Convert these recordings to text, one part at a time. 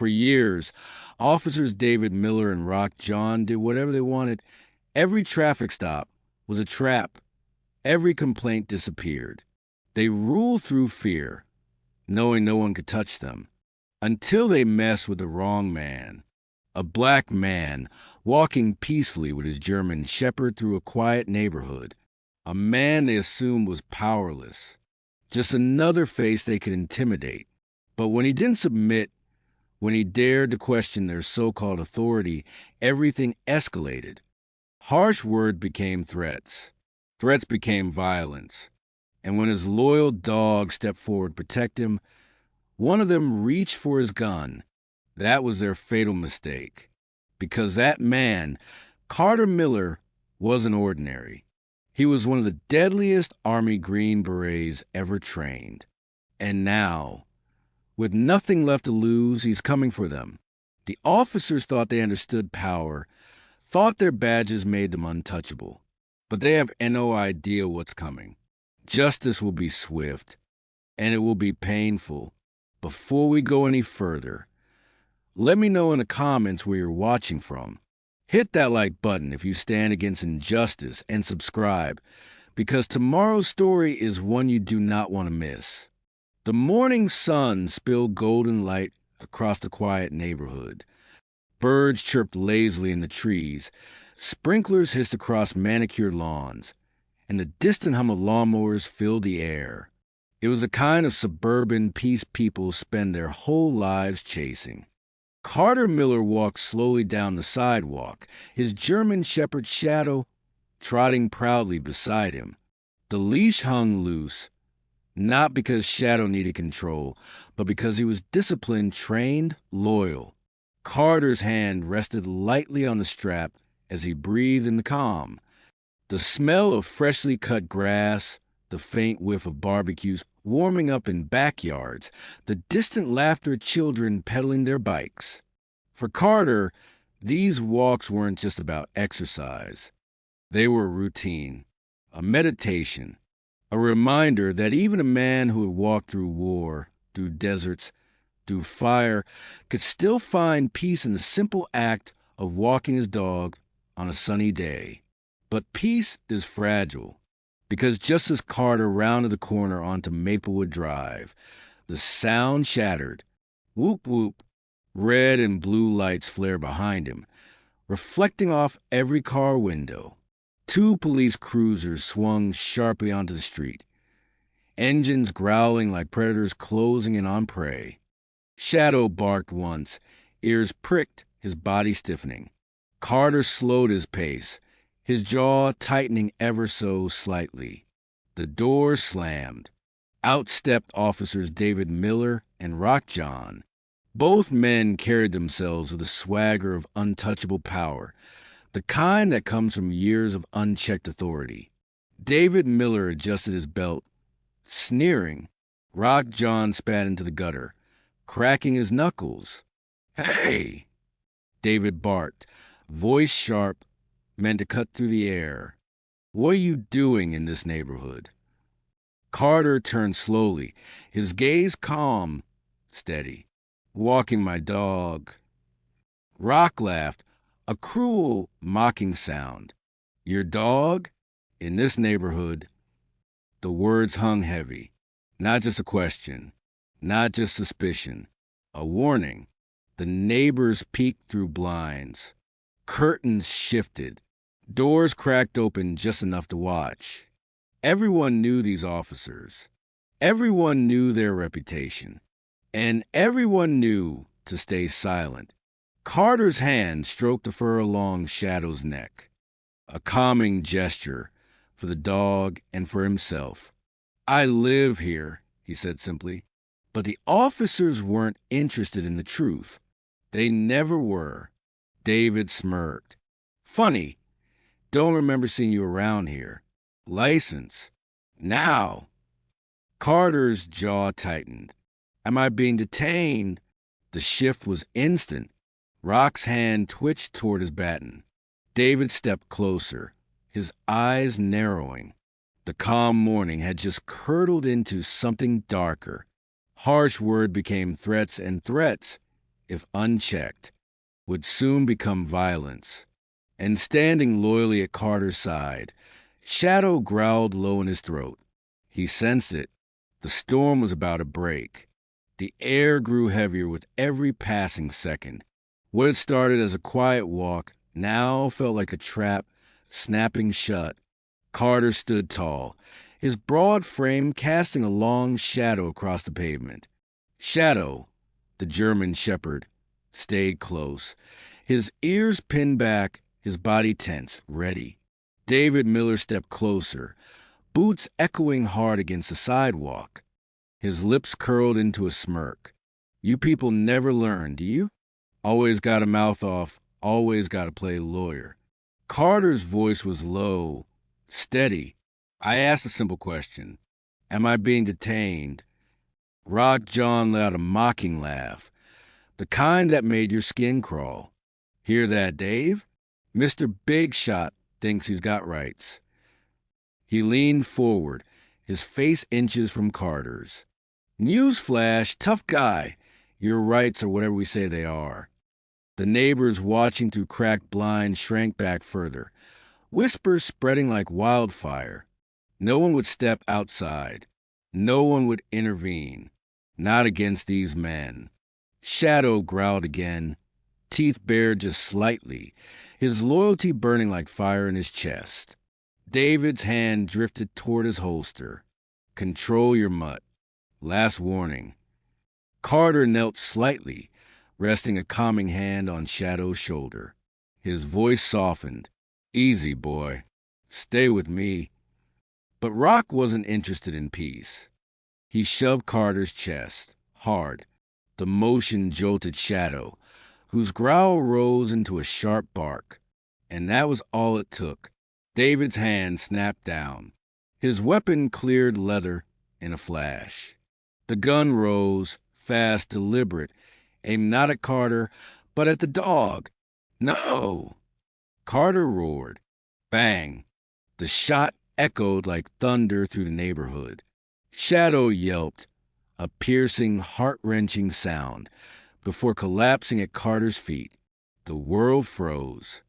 For years, officers David Miller and Rock John did whatever they wanted. Every traffic stop was a trap. Every complaint disappeared. They ruled through fear, knowing no one could touch them, until they messed with the wrong man. A black man walking peacefully with his German shepherd through a quiet neighborhood. A man they assumed was powerless. Just another face they could intimidate. But when he didn't submit, when he dared to question their so-called authority, everything escalated. Harsh words became threats. Threats became violence. And when his loyal dog stepped forward to protect him, one of them reached for his gun. That was their fatal mistake. Because that man, Carter Miller, wasn't ordinary. He was one of the deadliest Army Green Berets ever trained. And now, with nothing left to lose, he's coming for them. The officers thought they understood power, thought their badges made them untouchable. But they have no idea what's coming. Justice will be swift, and it will be painful. Before we go any further, let me know in the comments where you're watching from. Hit that like button if you stand against injustice, and subscribe, because tomorrow's story is one you do not want to miss. The morning sun spilled golden light across the quiet neighborhood. Birds chirped lazily in the trees. Sprinklers hissed across manicured lawns, and the distant hum of lawnmowers filled the air. It was the kind of suburban peace people spend their whole lives chasing. Carter Miller walked slowly down the sidewalk, his German shepherd Shadow trotting proudly beside him. The leash hung loose, not because Shadow needed control, but because he was disciplined, trained, loyal. Carter's hand rested lightly on the strap as he breathed in the calm. The smell of freshly cut grass, the faint whiff of barbecues warming up in backyards, the distant laughter of children pedaling their bikes. For Carter, these walks weren't just about exercise. They were a routine, a meditation, a reminder that even a man who had walked through war, through deserts, through fire, could still find peace in the simple act of walking his dog on a sunny day. But peace is fragile, because just as Carter rounded the corner onto Maplewood Drive, the sound shattered. Whoop, whoop. Red and blue lights flared behind him, reflecting off every car window. 2 police cruisers swung sharply onto the street, engines growling like predators closing in on prey. Shadow barked once, ears pricked, his body stiffening. Carter slowed his pace, his jaw tightening ever so slightly. The door slammed. Out stepped officers David Miller and Rock John. Both men carried themselves with a swagger of untouchable power, the kind that comes from years of unchecked authority. David Miller adjusted his belt, sneering. Rock John spat into the gutter, cracking his knuckles. "Hey!" David barked, voice sharp, meant to cut through the air. "What are you doing in this neighborhood?" Carter turned slowly, his gaze calm, steady. "Walking my dog." Rock laughed, a cruel, mocking sound. "Your dog? In this neighborhood?" The words hung heavy. Not just a question, not just suspicion, a warning. The neighbors peeked through blinds. Curtains shifted. Doors cracked open just enough to watch. Everyone knew these officers. Everyone knew their reputation. And everyone knew to stay silent. Carter's hand stroked the fur along Shadow's neck. A calming gesture for the dog and for himself. "I live here," he said simply. But the officers weren't interested in the truth. They never were. David smirked. "Funny. Don't remember seeing you around here. License. Now." Carter's jaw tightened. "Am I being detained?" The shift was instant. Rock's hand twitched toward his baton. David stepped closer, his eyes narrowing. The calm morning had just curdled into something darker. Harsh words became threats, and threats, if unchecked, would soon become violence. And standing loyally at Carter's side, Shadow growled low in his throat. He sensed it. The storm was about to break. The air grew heavier with every passing second. What had started as a quiet walk now felt like a trap snapping shut. Carter stood tall, his broad frame casting a long shadow across the pavement. Shadow, the German shepherd, stayed close, his ears pinned back, his body tense, ready. David Miller stepped closer, boots echoing hard against the sidewalk. His lips curled into a smirk. You people never learn, do you? Always got a mouth off, always got to play lawyer. Carter's voice was low, steady. I asked a simple question. Am I being detained? Rock John let out a mocking laugh, the kind that made your skin crawl. Hear that, Dave? Mr. Big Shot thinks he's got rights. He leaned forward, his face inches from Carter's. Newsflash, tough guy. Your rights are whatever we say they are. The neighbors watching through cracked blinds shrank back further, whispers spreading like wildfire. No one would step outside. No one would intervene. Not against these men. Shadow growled again, teeth bared just slightly, his loyalty burning like fire in his chest. David's hand drifted toward his holster. Control your mutt. Last warning. Carter knelt slightly, resting a calming hand on Shadow's shoulder. His voice softened. Easy, boy. Stay with me. But Rock wasn't interested in peace. He shoved Carter's chest, hard. The motion jolted Shadow, whose growl rose into a sharp bark. And that was all it took. David's hand snapped down. His weapon cleared leather in a flash. The gun rose, fast, deliberate, aimed not at Carter, but at the dog. No! Carter roared. Bang! The shot echoed like thunder through the neighborhood. Shadow yelped, a piercing, heart-wrenching sound, before collapsing at Carter's feet. The world froze.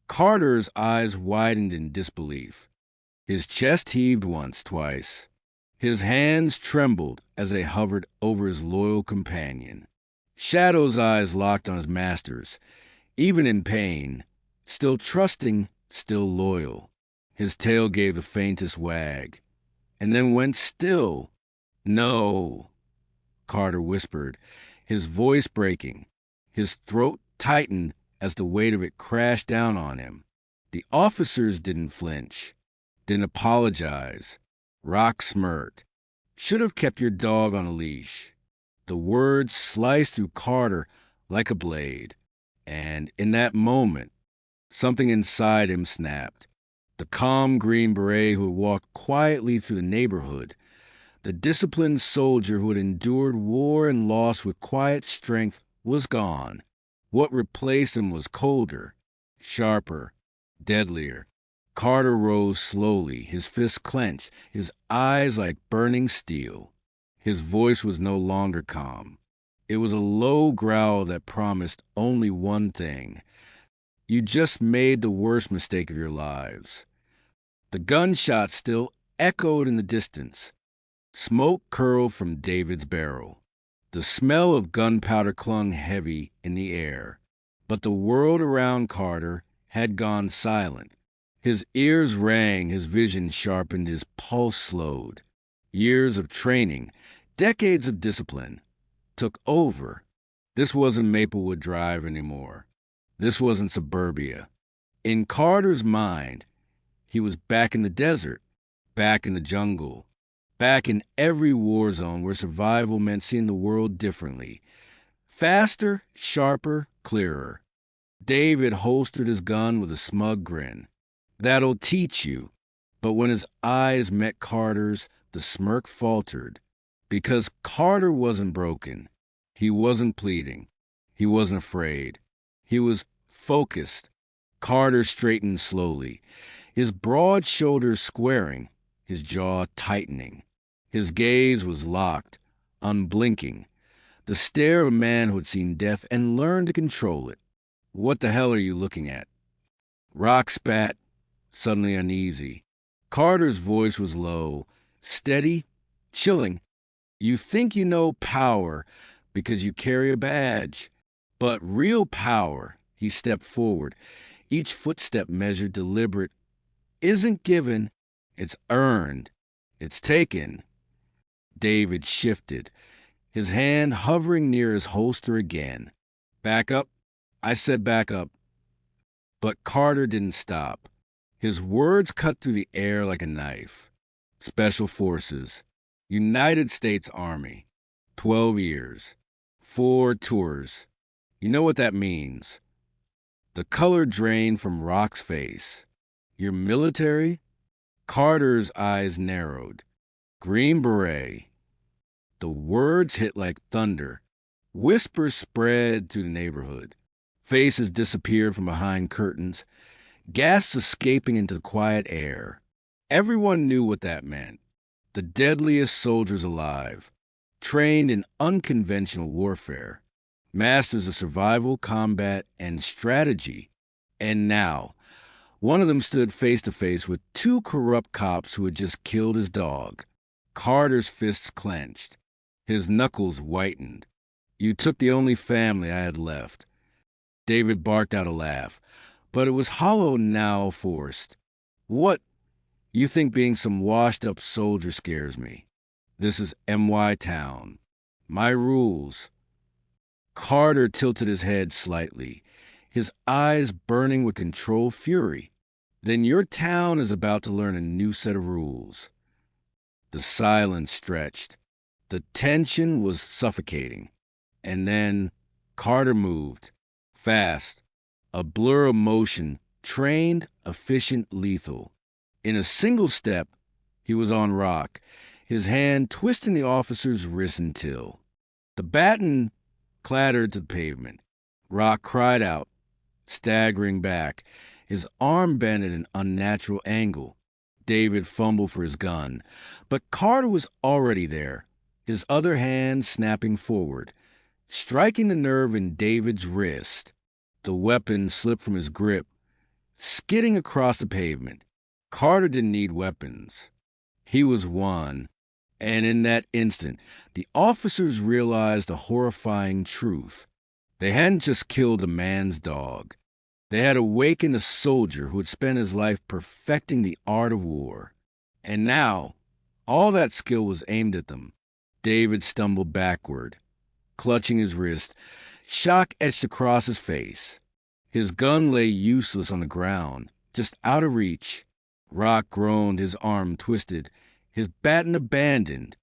Carter's eyes widened in disbelief. His chest heaved once, twice. His hands trembled as they hovered over his loyal companion. Shadow's eyes locked on his master's, even in pain, still trusting, still loyal. His tail gave the faintest wag, and then went still. No, Carter whispered, his voice breaking. His throat tightened as the weight of it crashed down on him. The officers didn't flinch, didn't apologize. Rock smirked. Should have kept your dog on a leash. The words sliced through Carter like a blade. And in that moment, something inside him snapped. The calm Green Beret who had walked quietly through the neighborhood, the disciplined soldier who had endured war and loss with quiet strength, was gone. What replaced him was colder, sharper, deadlier. Carter rose slowly, his fists clenched, his eyes like burning steel. His voice was no longer calm. It was a low growl that promised only one thing. You just made the worst mistake of your lives. The gunshot still echoed in the distance. Smoke curled from David's barrel. The smell of gunpowder clung heavy in the air. But the world around Carter had gone silent. His ears rang, his vision sharpened, his pulse slowed. Years of training, decades of discipline, took over. This wasn't Maplewood Drive anymore. This wasn't suburbia. In Carter's mind, he was back in the desert, back in the jungle, back in every war zone where survival meant seeing the world differently. Faster, sharper, clearer. David holstered his gun with a smug grin. That'll teach you. But when his eyes met Carter's, the smirk faltered. Because Carter wasn't broken. He wasn't pleading. He wasn't afraid. He was focused. Carter straightened slowly, his broad shoulders squaring, his jaw tightening. His gaze was locked, unblinking. the stare of a man who had seen death and learned to control it. "What the hell are you looking at?" Rock spat, suddenly uneasy. Carter's voice was low, steady, chilling. "You think you know power because you carry a badge. But real power," he stepped forward, each footstep measured, deliberate, "isn't given, it's earned. It's taken." David shifted, his hand hovering near his holster again. "Back up." I said back up. But Carter didn't stop. His words cut through the air like a knife. "Special Forces, United States Army, 12 years, 4 tours. You know what that means." The color drained from Rock's face. "You're military?" Carter's eyes narrowed. "Green Beret." The words hit like thunder. Whispers spread through the neighborhood. Faces disappeared from behind curtains, gasps escaping into the quiet air. Everyone knew what that meant. The deadliest soldiers alive, trained in unconventional warfare, masters of survival, combat, and strategy. And now, one of them stood face to face with 2 corrupt cops who had just killed his dog. Carter's fists clenched. His knuckles whitened. "You took the only family I had left." David barked out a laugh, but it was hollow now, forced. "What? You think being some washed-up soldier scares me? This is MY Town. My rules." Carter tilted his head slightly, his eyes burning with controlled fury. "Then your town is about to learn a new set of rules." The silence stretched. The tension was suffocating. And then Carter moved, fast, a blur of motion, trained, efficient, lethal. In a single step, he was on Rock, his hand twisting the officer's wrist until the baton clattered to the pavement. Rock cried out, staggering back, his arm bent at an unnatural angle. David fumbled for his gun, but Carter was already there, his other hand snapping forward, striking the nerve in David's wrist. The weapon slipped from his grip, skidding across the pavement. Carter didn't need weapons. He was one. And in that instant, the officers realized a horrifying truth. They hadn't just killed a man's dog. They had awakened a soldier who had spent his life perfecting the art of war. And now, all that skill was aimed at them. David stumbled backward, clutching his wrist, shock etched across his face. His gun lay useless on the ground, just out of reach. Rock groaned, his arm twisted, his baton abandoned.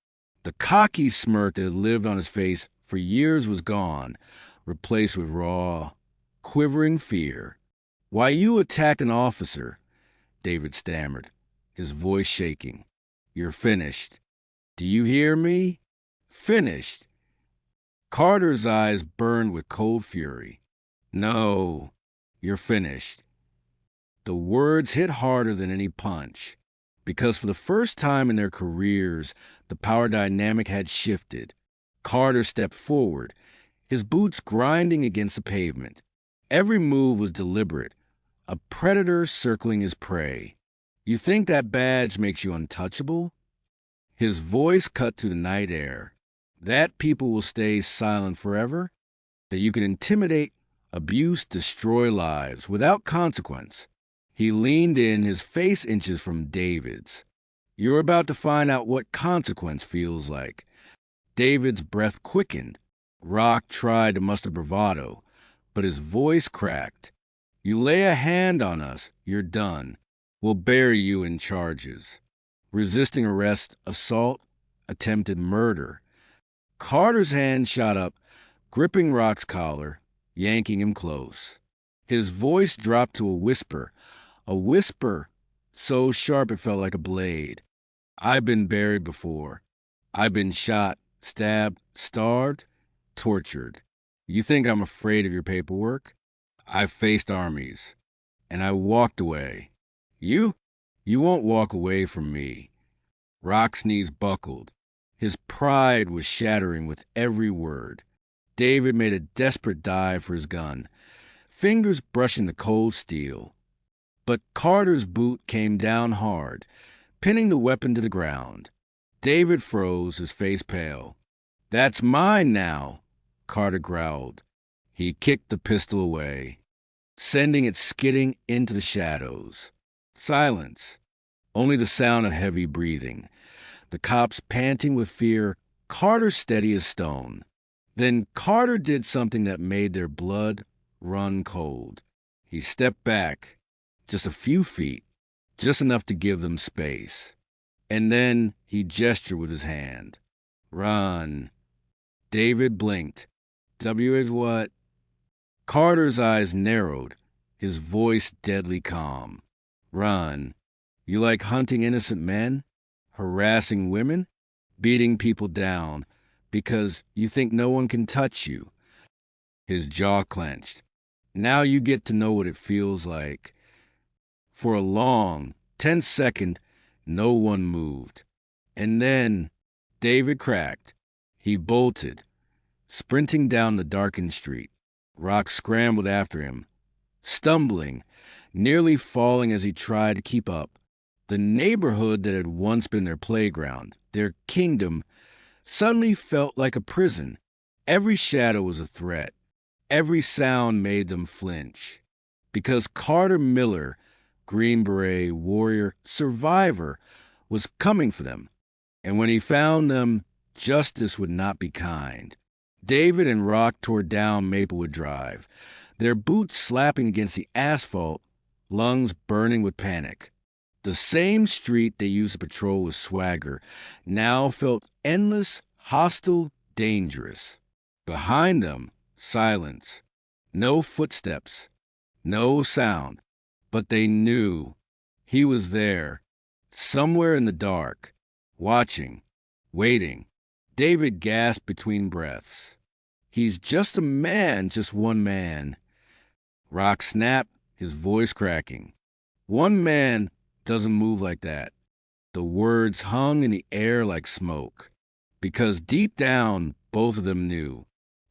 The cocky smirk that had lived on his face for years was gone, replaced with raw, quivering fear. "Why, you attacked an officer," David stammered, his voice shaking. "You're finished. Do you hear me? Finished." Carter's eyes burned with cold fury. "No, you're finished." The words hit harder than any punch, because for the first time in their careers, the power dynamic had shifted. Carter stepped forward, his boots grinding against the pavement. Every move was deliberate, a predator circling his prey. "You think that badge makes you untouchable?" His voice cut through the night air. "That people will stay silent forever? That you can intimidate, abuse, destroy lives without consequence?" He leaned in, his face inches from David's. "You're about to find out what consequence feels like." David's breath quickened. Rock tried to muster bravado, but his voice cracked. "You lay a hand on us, you're done. We'll bury you in charges. Resisting arrest, assault, attempted murder." Carter's hand shot up, gripping Rock's collar, yanking him close. His voice dropped to a whisper so sharp it felt like a blade. "I've been buried before. I've been shot, stabbed, starved, tortured. You think I'm afraid of your paperwork? I've faced armies, and I walked away. You won't walk away from me." Rock's knees buckled. His pride was shattering with every word. David made a desperate dive for his gun, fingers brushing the cold steel. But Carter's boot came down hard, pinning the weapon to the ground. David froze, his face pale. "That's mine now," Carter growled. He kicked the pistol away, sending it skidding into the shadows. Silence. Only the sound of heavy breathing. The cops panting with fear, Carter steady as stone. Then Carter did something that made their blood run cold. He stepped back, just a few feet, just enough to give them space. And then he gestured with his hand. "Run." David blinked. "W is what?" Carter's eyes narrowed, his voice deadly calm. "Run. You like hunting innocent men? Harassing women? Beating people down because you think no one can touch you?" His jaw clenched. "Now you get to know what it feels like." For a long, tense second, no one moved. And then David cracked. He bolted, sprinting down the darkened street. Rock scrambled after him, stumbling, nearly falling as he tried to keep up. The neighborhood that had once been their playground, their kingdom, suddenly felt like a prison. Every shadow was a threat. Every sound made them flinch. Because Carter Miller, Green Beret, warrior, survivor, was coming for them. And when he found them, justice would not be kind. David and Rock tore down Maplewood Drive, their boots slapping against the asphalt, lungs burning with panic. The same street they used to patrol with swagger now felt endless, hostile, dangerous. Behind them, silence. No footsteps. No sound. But they knew he was there, somewhere in the dark, watching, waiting. David gasped between breaths. "He's just a man, just one man." Rock snapped, his voice cracking. "One man doesn't move like that." The words hung in the air like smoke. Because deep down, both of them knew.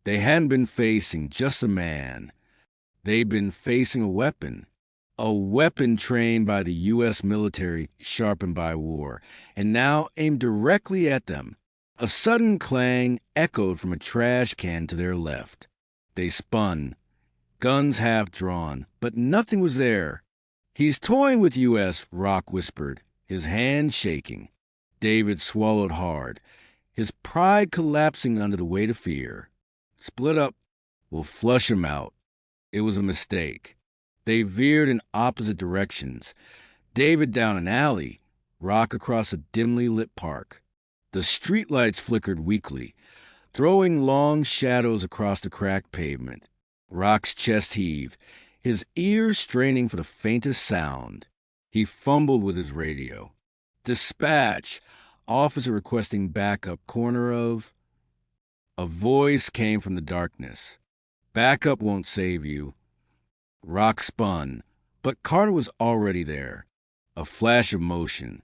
They hadn't been facing just a man. They'd been facing a weapon. A weapon trained by the U.S. military, sharpened by war, and now aimed directly at them. A sudden clang echoed from a trash can to their left. They spun, guns half drawn, but nothing was there. "He's toying with U.S.," Rock whispered, his hand shaking. David swallowed hard, his pride collapsing under the weight of fear. "Split up. We'll flush him out." It was a mistake. They veered in opposite directions. David down an alley, Rock across a dimly lit park. The streetlights flickered weakly, throwing long shadows across the cracked pavement. Rock's chest heaved, his ears straining for the faintest sound. He fumbled with his radio. "Dispatch! Officer requesting backup, corner of..." A voice came from the darkness. "Backup won't save you." Rock spun, but Carter was already there. A flash of motion,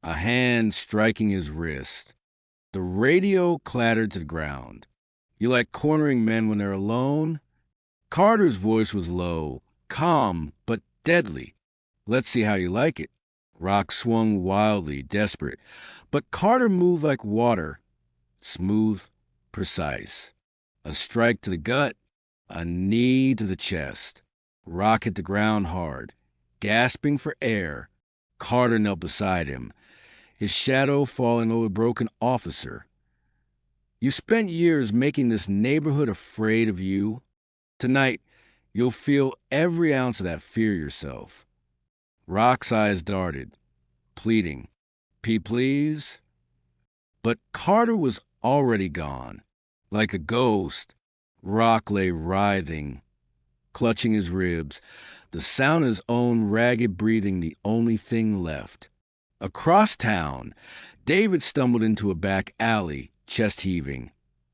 a hand striking his wrist. The radio clattered to the ground. "You like cornering men when they're alone?" Carter's voice was low, calm, but deadly. "Let's see how you like it." Rock swung wildly, desperate, but Carter moved like water, smooth, precise. A strike to the gut, a knee to the chest. Rock hit the ground hard, gasping for air. Carter knelt beside him, his shadow falling over a broken officer. "You spent years making this neighborhood afraid of you. Tonight, you'll feel every ounce of that fear yourself." Rock's eyes darted, pleading, Please?" But Carter was already gone. Like a ghost, Rock lay writhing, clutching his ribs, the sound of his own ragged breathing the only thing left. Across town, David stumbled into a back alley, chest heaving,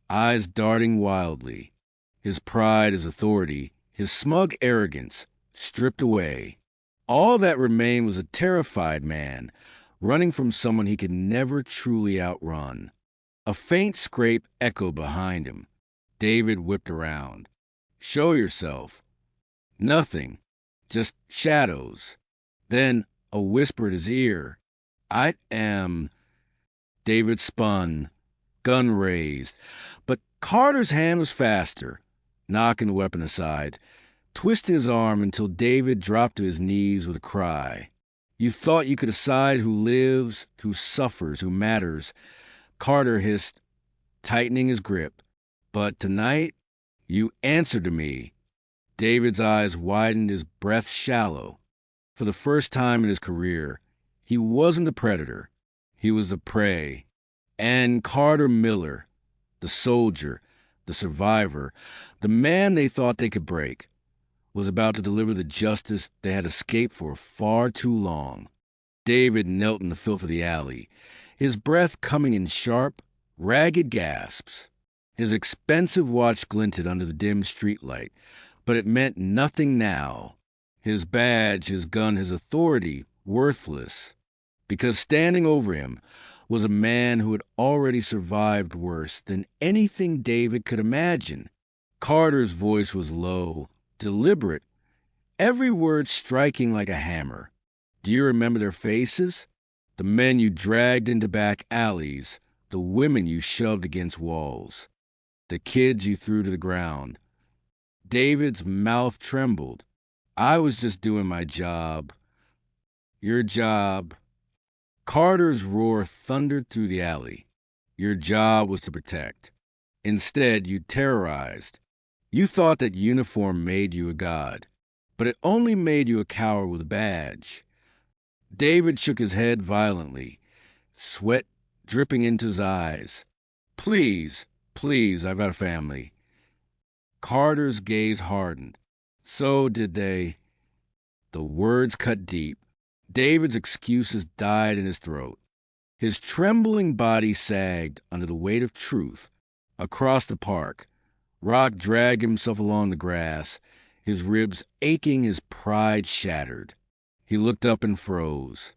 eyes darting wildly. His pride, his authority, his smug arrogance stripped away. All that remained was a terrified man, running from someone he could never truly outrun. A faint scrape echoed behind him. David whipped around. Show yourself. Nothing. Just shadows. Then a whisper at his ear. I am. David spun, gun raised. But Carter's hand was faster, knocking the weapon aside, twisting his arm until David dropped to his knees with a cry. You thought you could decide who lives, who suffers, who matters, Carter hissed, tightening his grip. But tonight, you answered to me. David's eyes widened, his breath shallow. For the first time in his career, he wasn't the predator. He was the prey. And Carter Miller, the soldier, the survivor, the man they thought they could break, was about to deliver the justice they had escaped for far too long. David knelt in the filth of the alley, his breath coming in sharp, ragged gasps. His expensive watch glinted under the dim streetlight, but it meant nothing now. His badge, his gun, his authority, worthless. Because standing over him was a man who had already survived worse than anything David could imagine. Carter's voice was low, deliberate, every word striking like a hammer. Do you remember their faces? The men you dragged into back alleys, the women you shoved against walls, the kids you threw to the ground. David's mouth trembled. I was just doing my job. Your job. Carter's roar thundered through the alley. Your job was to protect. Instead, you terrorized. You thought that uniform made you a god, but it only made you a coward with a badge. David shook his head violently, sweat dripping into his eyes. Please, please, I've got a family. Carter's gaze hardened. So did they. The words cut deep. David's excuses died in his throat. His trembling body sagged under the weight of truth. Across the park, Rock dragged himself along the grass, his ribs aching, his pride shattered. He looked up and froze.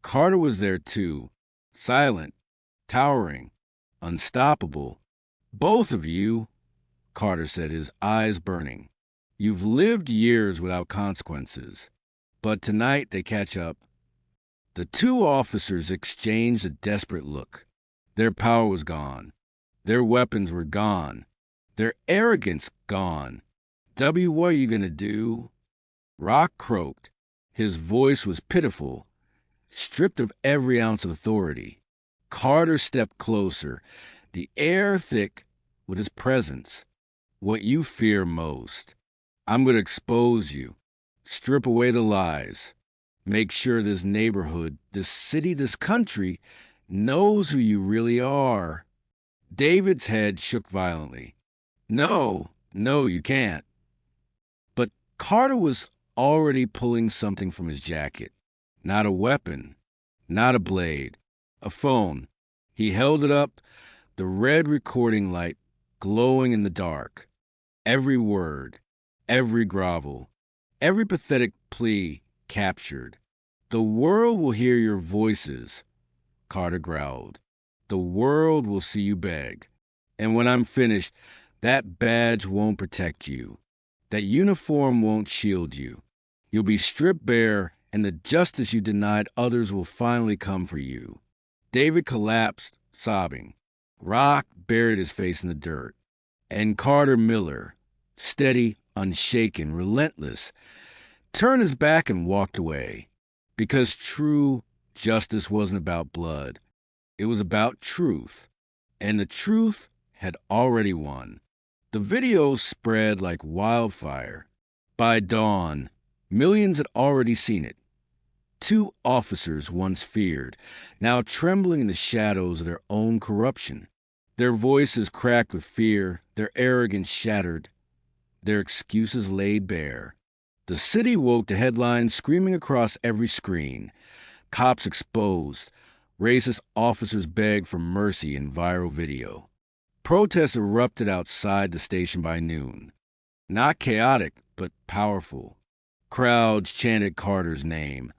Carter was there too, silent, towering, unstoppable. Both of you, Carter said, his eyes burning. You've lived years without consequences, but tonight they catch up. The two officers exchanged a desperate look. Their power was gone. Their weapons were gone. Their arrogance gone. W, what are you going to do? Rock croaked. His voice was pitiful, stripped of every ounce of authority. Carter stepped closer, the air thick with his presence. What you fear most. I'm going to expose you, strip away the lies, make sure this neighborhood, this city, this country knows who you really are. David's head shook violently. No, you can't. But Carter was already pulling something from his jacket. Not a weapon, not a blade, a phone. He held it up, the red recording light glowing in the dark. Every word, every grovel, every pathetic plea captured. The world will hear your voices, Carter growled. The world will see you beg. And when I'm finished, that badge won't protect you. That uniform won't shield you. You'll be stripped bare, and the justice you denied others will finally come for you. David collapsed, sobbing. Rock buried his face in the dirt. And Carter Miller, steady, unshaken, relentless, turned his back and walked away. Because true justice wasn't about blood. It was about truth. And the truth had already won. The video spread like wildfire. By dawn, millions had already seen it. Two officers once feared, now trembling in the shadows of their own corruption. Their voices cracked with fear, their arrogance shattered, their excuses laid bare. The city woke to headlines screaming across every screen. Cops exposed. Racist officers begged for mercy in viral video. Protests erupted outside the station by noon. Not chaotic, but powerful. Crowds chanted Carter's name,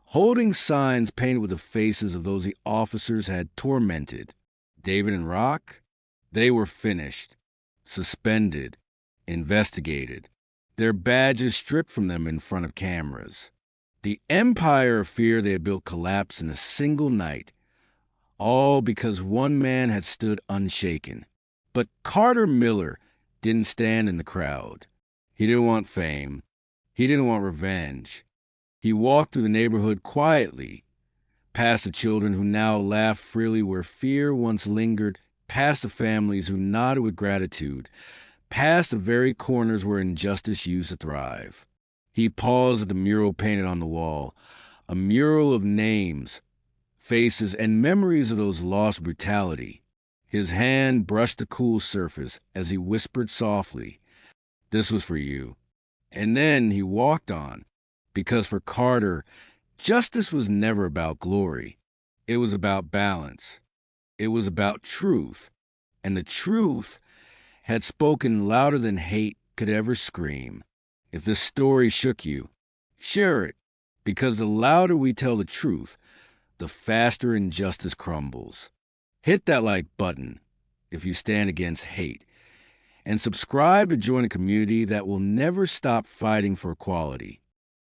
holding signs painted with the faces of those the officers had tormented. David and Rock, they were finished. suspended, investigated, their badges stripped from them in front of cameras. The empire of fear they had built collapsed in a single night, all because one man had stood unshaken. But Carter Miller didn't stand in the crowd. He didn't want fame. He didn't want revenge. He walked through the neighborhood quietly, past the children who now laughed freely where fear once lingered, past the families who nodded with gratitude, past the very corners where injustice used to thrive. He paused at the mural painted on the wall, a mural of names, faces, and memories of those lost brutality. His hand brushed the cool surface as he whispered softly, "This was for you." And then he walked on, because for Carter, justice was never about glory. It was about balance. It was about truth. And the truth had spoken louder than hate could ever scream. If this story shook you, share it, because the louder we tell the truth, the faster injustice crumbles. Hit that like button if you stand against hate, and subscribe to join a community that will never stop fighting for equality.